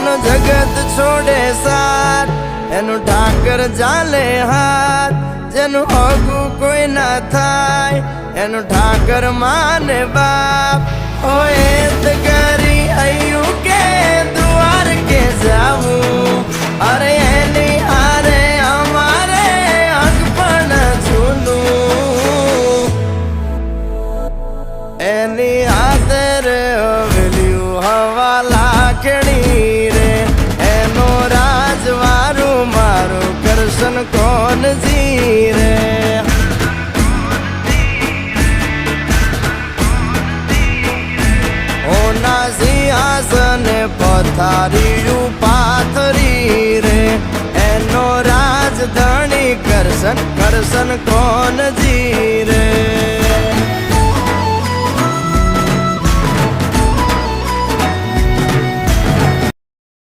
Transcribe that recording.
જેનો જગત છોડે સાથ એનું ઠાકર ચાલે હાથ, જેનું હગું કોઈ ના થાય એનું ઠાકર માને બાપ. હોય તો કરી આયું કે દ્વાર કે જાવું, અરે એની હારે અમારે હક પણ છૂનું. એની હાથર વેલ્યું હવા લાખણી રે, એનો રાજવારું મારું કરશન કોણ જીરે. ઓના સિંહાસને પથારીયું પાથરી રે, એનો રાજધણી કરશન કરશન કોણ